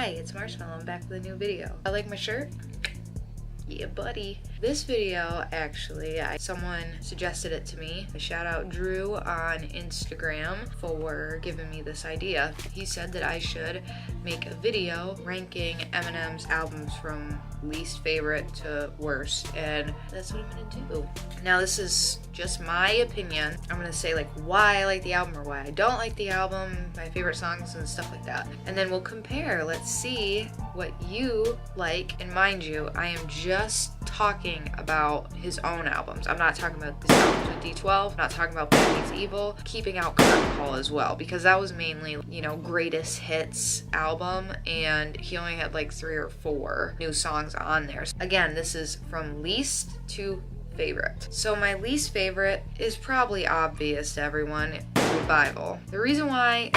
Hi, it's Marshmallow. I'm back with a new video. I like my shirt? Yeah, buddy. This video, actually, someone suggested it to me. Shout out Drew on Instagram for giving me this idea. He said that I should make a video ranking Eminem's albums from least favorite to worst, and that's what I'm gonna do. Now, this is just my opinion. I'm gonna say like why I like the album or why I don't like the album, my favorite songs and stuff like that. And then we'll compare. Let's see what you like. And mind you, I am just talking about his own albums. I'm not talking about his albums with D12. I'm not talking about Bad Meets Evil. Keeping out Curtain Call as well, because that was mainly, you know, greatest hits album, and he only had like 3 or 4 new songs on there. Again, this is from least to favorite. So my least favorite is probably obvious to everyone, Revival. The reason why,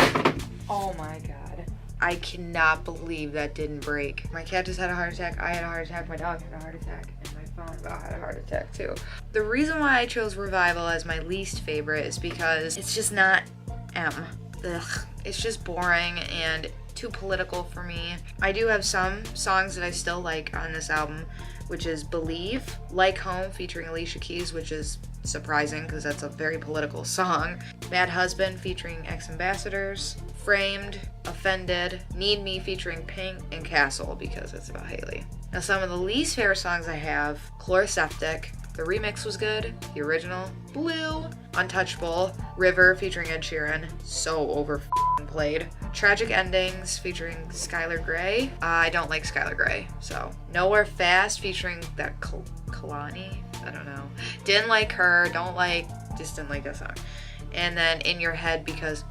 oh my god, I cannot believe that didn't break. My cat just had a heart attack, I had a heart attack, my dog had a heart attack, and my phone about had a heart attack too. The reason why I chose Revival as my least favorite is because it's just not M. Ugh, it's just boring and too political for me. I do have some songs that I still like on this album, which is Believe, Like Home featuring Alicia Keys, which is surprising because that's a very political song, Bad Husband featuring Ex-Ambassadors, Framed, Offended, Need Me featuring Pink, and Castle because it's about Haley. Now, some of the least favorite songs I have, Chloroseptic, the remix was good, the original, Blue, Untouchable, River featuring Ed Sheeran, so overplayed, Tragic Endings featuring Skylar Grey, I don't like Skylar Grey, so Nowhere Fast featuring that Kalani, I don't know, didn't like her, just didn't like that song, and then In Your Head because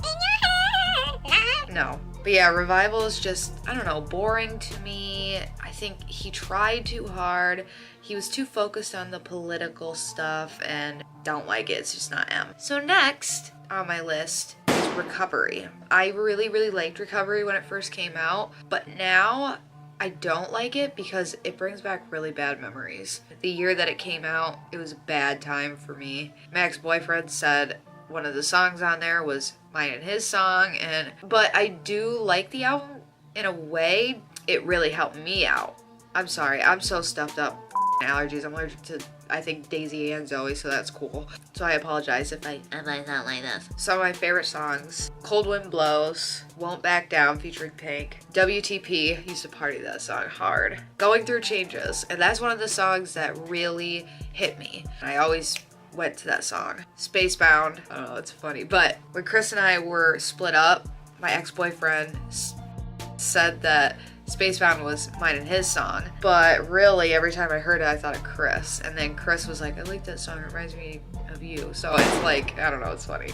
no. But yeah, Revival is just, I don't know, boring to me. I think he tried too hard. He was too focused on the political stuff and don't like it. It's just not M. So next on my list is Recovery. I really, really liked Recovery when it first came out, but now I don't like it because it brings back really bad memories. The year that it came out, it was a bad time for me. My ex-boyfriend said one of the songs on there was mine and his song, but I do like the album in a way. It really helped me out. I'm sorry, I'm so stuffed up. Allergies. I'm allergic to, I think, Daisy and Zoe, so that's cool. So I apologize if I sound like this. Some of my favorite songs, Cold Wind Blows, Won't Back Down featuring Pink, WTP, used to party that song hard, Going Through Changes, and that's one of the songs that really hit me. I always went to that song. Spacebound, I don't know, it's funny, but when Chris and I were split up, my ex-boyfriend said that Spacebound was mine and his song, but really every time I heard it I thought of Chris, and then Chris was like, I like that song, it reminds me of you. So it's like, I don't know, it's funny.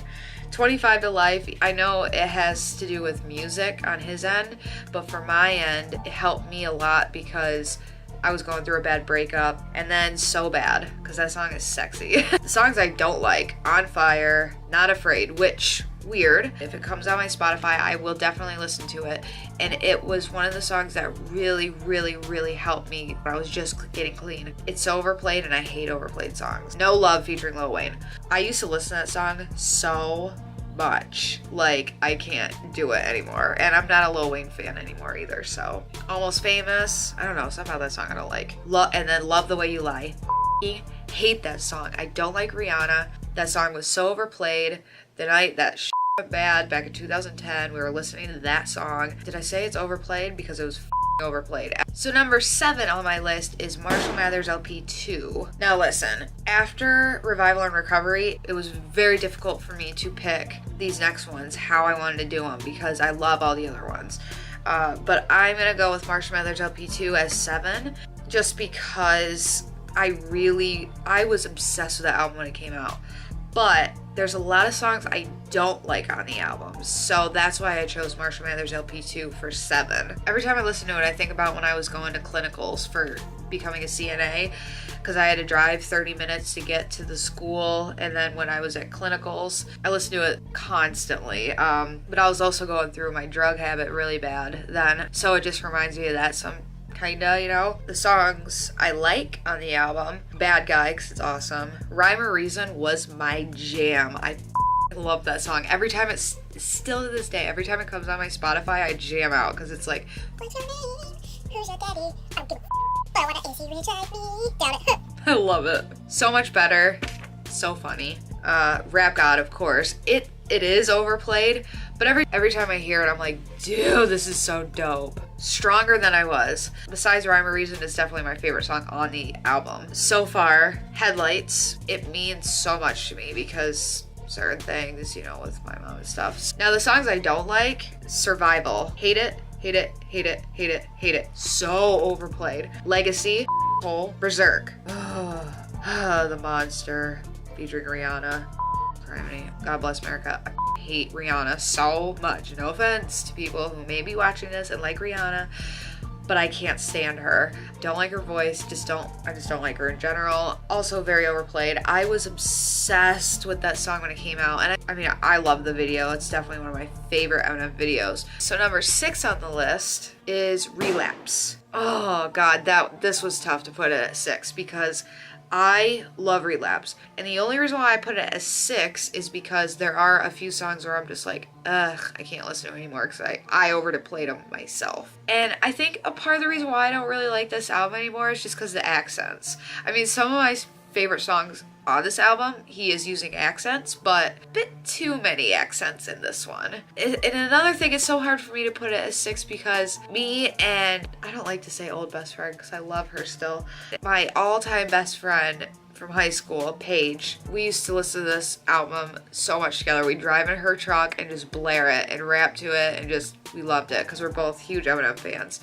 25 to Life, I know it has to do with music on his end, but for my end it helped me a lot because I was going through a bad breakup. And then So Bad, because that song is sexy. The songs I don't like, On Fire, Not Afraid, which, weird. If it comes on my Spotify, I will definitely listen to it. And it was one of the songs that really, really, really helped me when I was just getting clean. It's so overplayed and I hate overplayed songs. No Love featuring Lil Wayne. I used to listen to that song so much. Like, I can't do it anymore. And I'm not a Lil Wayne fan anymore either, so. Almost Famous. I don't know, somehow that song I don't like. And then Love the Way You Lie. I hate that song. I don't like Rihanna. That song was so overplayed. The night that went bad back in 2010, we were listening to that song. Did I say it's overplayed? Because it was overplayed. So number 7 on my list is Marshall Mathers LP 2. Now listen, after Revival and Recovery, it was very difficult for me to pick these next ones, how I wanted to do them, because I love all the other ones. But I'm gonna go with Marshall Mathers LP 2 as 7, just because I was obsessed with that album when it came out. But there's a lot of songs I don't like on the album, so that's why I chose Marshall Mathers LP 2 for 7. Every time I listen to it, I think about when I was going to clinicals for becoming a CNA, because I had to drive 30 minutes to get to the school, and then when I was at clinicals, I listened to it constantly, but I was also going through my drug habit really bad then, so it just reminds me of that kinda, you know. The songs I like on the album, Bad Guy, 'cause it's awesome. Rhyme or Reason was my jam. I I love that song. Every time it's still to this day, every time it comes on my Spotify, I jam out because it's like, what's your name? Who's your daddy? I don't give a but I wanna AC recharge me. Down it. I love it. So much better. So funny. Rap God, of course. It is overplayed, but every time I hear it, I'm like, dude, this is so dope. Stronger Than I Was. Besides Rhyme or Reason, is definitely my favorite song on the album. So far, Headlights, it means so much to me because certain things, you know, with my mom and stuff. Now the songs I don't like, Survival. Hate it, hate it, hate it, hate it, hate it. So overplayed. Legacy, Berserk. The Monster, featuring Rihanna. God Bless America. I hate Rihanna so much. No offense to people who may be watching this and like Rihanna, but I can't stand her. Don't like her voice. I just don't like her in general. Also very overplayed. I was obsessed with that song when it came out, and I mean, I love the video. It's definitely one of my favorite Eminem videos. So number 6 on the list is Relapse. Oh God, this was tough to put it at 6 because I love Relapse. And the only reason why I put it as 6 is because there are a few songs where I'm just like, ugh, I can't listen to them anymore because I overplayed them myself. And I think a part of the reason why I don't really like this album anymore is just because of the accents. I mean, some of my favorite songs on this album, he is using accents, but a bit too many accents in this one. And another thing, it's so hard for me to put it as 6 because me and, I don't like to say old best friend because I love her still, my all-time best friend from high school, Paige, we used to listen to this album so much together. We'd drive in her truck and just blare it and rap to it, and just, we loved it because we're both huge Eminem fans.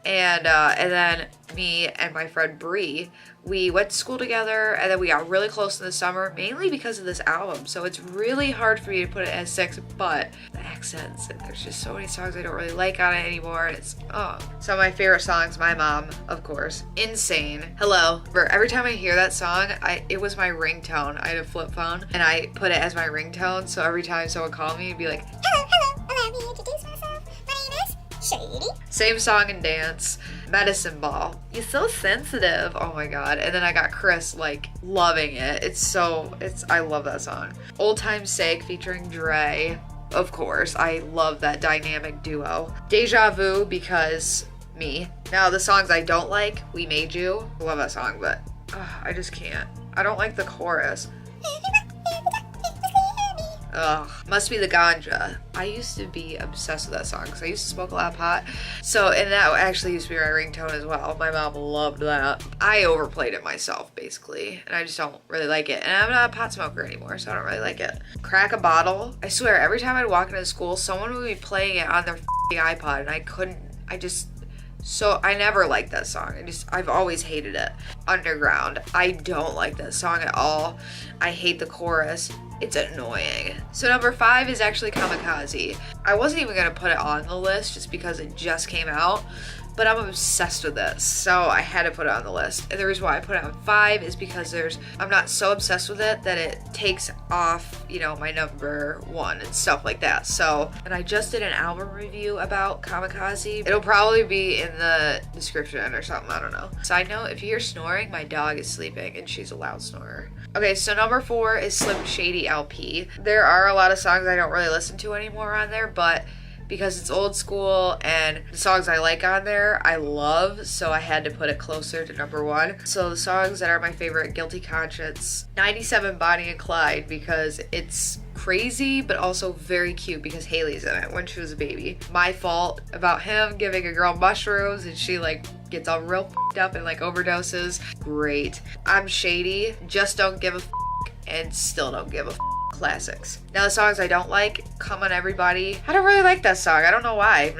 And then me and my friend Bree, we went to school together, and then we got really close in the summer, mainly because of this album. So it's really hard for me to put it as 6, but the accents, and there's just so many songs I don't really like on it anymore, and it's, oh. Some of my favorite songs, My Mom, of course. Insane. Hello. Every time I hear that song, it was my ringtone. I had a flip phone, and I put it as my ringtone, so every time someone called me, it'd be like, hello, allow me to introduce myself. My name is Shady. Same song and dance. Medicine Ball. You're so sensitive. Oh my God. And then I got Chris like loving it. I love that song. Old Time's Sake featuring Dre. Of course. I love that dynamic duo. Deja Vu because me. Now the songs I don't like, We Made You. I love that song, but I just can't. I don't like the chorus. Ugh, Must Be the Ganja. I used to be obsessed with that song because I used to smoke a lot of pot. So, and that actually used to be my ringtone as well. My mom loved that. I overplayed it myself, basically, and I just don't really like it. And I'm not a pot smoker anymore, so I don't really like it. Crack a Bottle. I swear, every time I'd walk into school, someone would be playing it on their iPod, and I never liked that song. I've always hated it. Underground. I don't like that song at all. I hate the chorus. It's annoying. So number 5 is actually Kamikaze. I wasn't even gonna put it on the list just because it just came out, but I'm obsessed with this, so I had to put it on the list. And the reason why I put it on 5 is because I'm not so obsessed with it that it takes off, you know, my number 1 and stuff like that. So, and I just did an album review about Kamikaze. It'll probably be in the description or something, I don't know. Side note, if you hear snoring, my dog is sleeping and she's a loud snorer. Okay, so number 4 is Slim Shady LP. There are a lot of songs I don't really listen to anymore on there, but because it's old school and the songs I like on there I love, so I had to put it closer to number 1. So the songs that are my favorite: Guilty Conscience, 97 Bonnie and Clyde, because it's crazy but also very cute because Haley's in it when she was a baby. My Fault, about him giving a girl mushrooms and she like gets all real f***ed up and like overdoses. Great. I'm Shady, Just Don't Give a f***, and Still Don't Give a f***. Classics. Now the songs I don't like, Come On Everybody. I don't really like that song. I don't know why.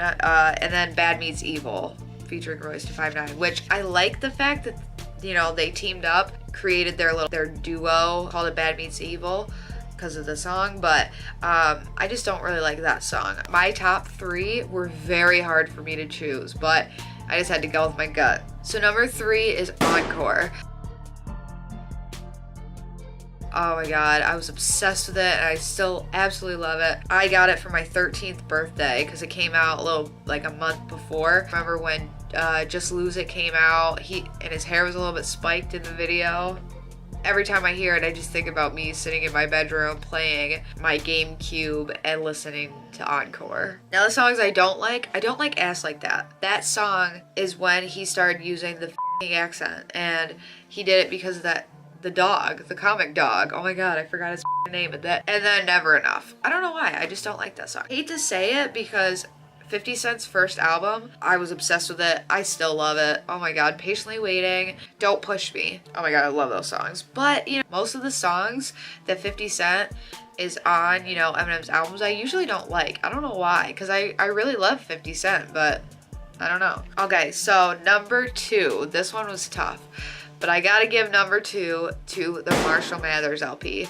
And then Bad Meets Evil featuring Royce da 5'9", which I like the fact that, you know, they teamed up, created their duo, called it Bad Meets Evil because of the song, but I just don't really like that song. My top 3 were very hard for me to choose, but I just had to go with my gut. So number 3 is Encore. Oh my God, I was obsessed with it and I still absolutely love it. I got it for my 13th birthday because it came out a month before. Remember when Just Lose It came out, and his hair was a little bit spiked in the video? every time I hear it, I just think about me sitting in my bedroom playing my GameCube and listening to Encore. Now the songs I don't like Ass Like That. That song is when he started using the f***ing accent, and he did it because of that, the dog, the comic dog. Oh my god, I forgot his name, but that, and then Never Enough. I don't know why, I just don't like that song. I hate to say it because 50 Cent's first album, I was obsessed with it. I still love it. Oh my god, Patiently Waiting, Don't Push Me. Oh my god, I love those songs. But, you know, most of the songs that 50 Cent is on, you know, Eminem's albums, I usually don't like. I don't know why, because I really love 50 Cent, but I don't know. Okay, so number 2. This one was tough, but I gotta give number 2 to the Marshall Mathers LP.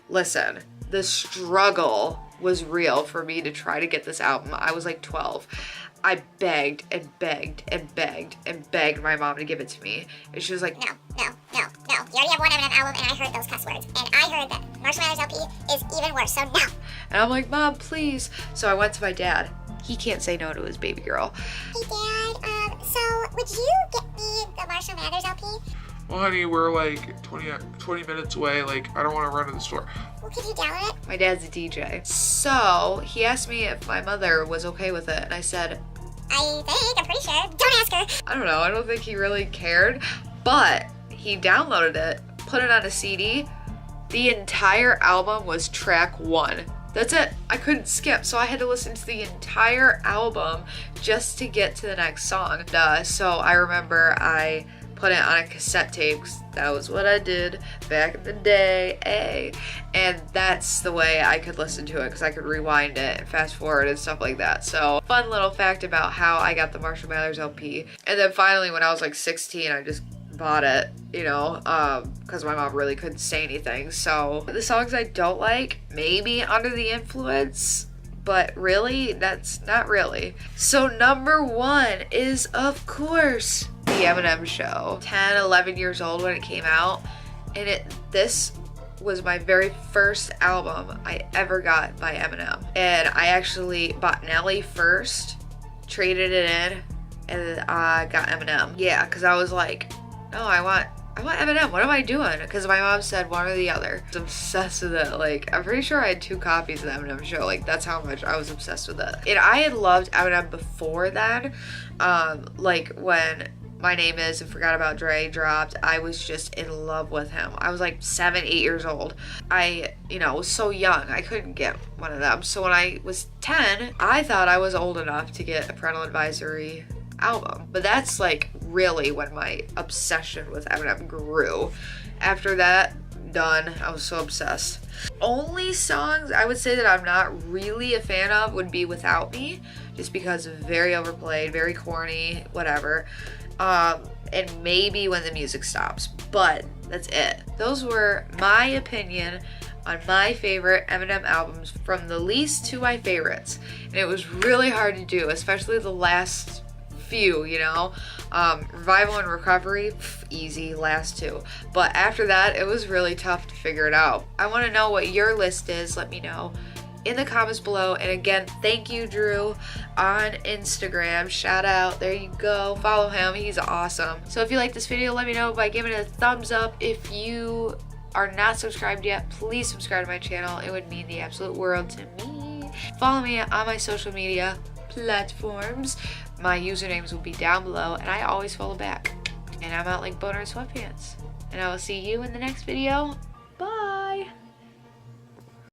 Listen, the struggle was real for me to try to get this album. I was like 12. I begged and begged and begged and begged my mom to give it to me. And she was like, no. You already have one Eminem album, and I heard those cuss words. And I heard that Marshall Mathers LP is even worse, so no. And I'm like, Mom, please. So I went to my dad. He can't say no to his baby girl. Hey, Dad, so would you get me the Marshall Mathers LP? Well, honey, we're like 20 minutes away. Like, I don't want to run to the store. Well, could you download it? My dad's a DJ. So he asked me if my mother was okay with it. And I said, I'm pretty sure. Don't ask her. I don't know. I don't think he really cared. But he downloaded it, put it on a CD. The entire album was track 1. That's it. I couldn't skip, so I had to listen to the entire album just to get to the next song. So I remember I put it on a cassette tape, 'cause that was what I did back in the day, and that's the way I could listen to it, because I could rewind it and fast forward and stuff like that. So fun little fact about how I got the Marshall Mathers LP. And then finally when I was like 16, I just bought it, you know, because my mom really couldn't say anything. So the songs I don't like, maybe Under the Influence, but really, that's not really. So number 1 is, of course, The Eminem Show. 10, 11 years old when it came out, and this was my very first album I ever got by Eminem. And I actually bought Nelly first, traded it in, and I got Eminem. Yeah, because I was like, no, I want Eminem. What am I doing? Because my mom said one or the other. I was obsessed with it. Like, I'm pretty sure I had 2 copies of the Eminem Show. Like, that's how much I was obsessed with it. And I had loved Eminem before then. Like, when My Name Is and Forgot About Dre dropped, I was just in love with him. I was like 7, 8 years old. I, you know, was so young. I couldn't get one of them. So when I was 10, I thought I was old enough to get a parental advisory album. But that's like really when my obsession with Eminem grew. After that, done. I was so obsessed. Only songs I would say that I'm not really a fan of would be Without Me, just because very overplayed, very corny, whatever. And maybe When the Music Stops, but that's it. Those were my opinion on my favorite Eminem albums, from the least to my favorites. And it was really hard to do, especially the last few, you know. Revival and Recovery, easy, last 2. But after that, it was really tough to figure it out. I want to know what your list is. Let me know in the comments below. And again, thank you, Drew, on Instagram. Shout out. There you go. Follow him. He's awesome. So if you like this video, let me know by giving it a thumbs up. If you are not subscribed yet, please subscribe to my channel. It would mean the absolute world to me. Follow me on my social media platforms. My usernames will be down below, and I always follow back. And I'm out like boner in sweatpants. And I will see you in the next video.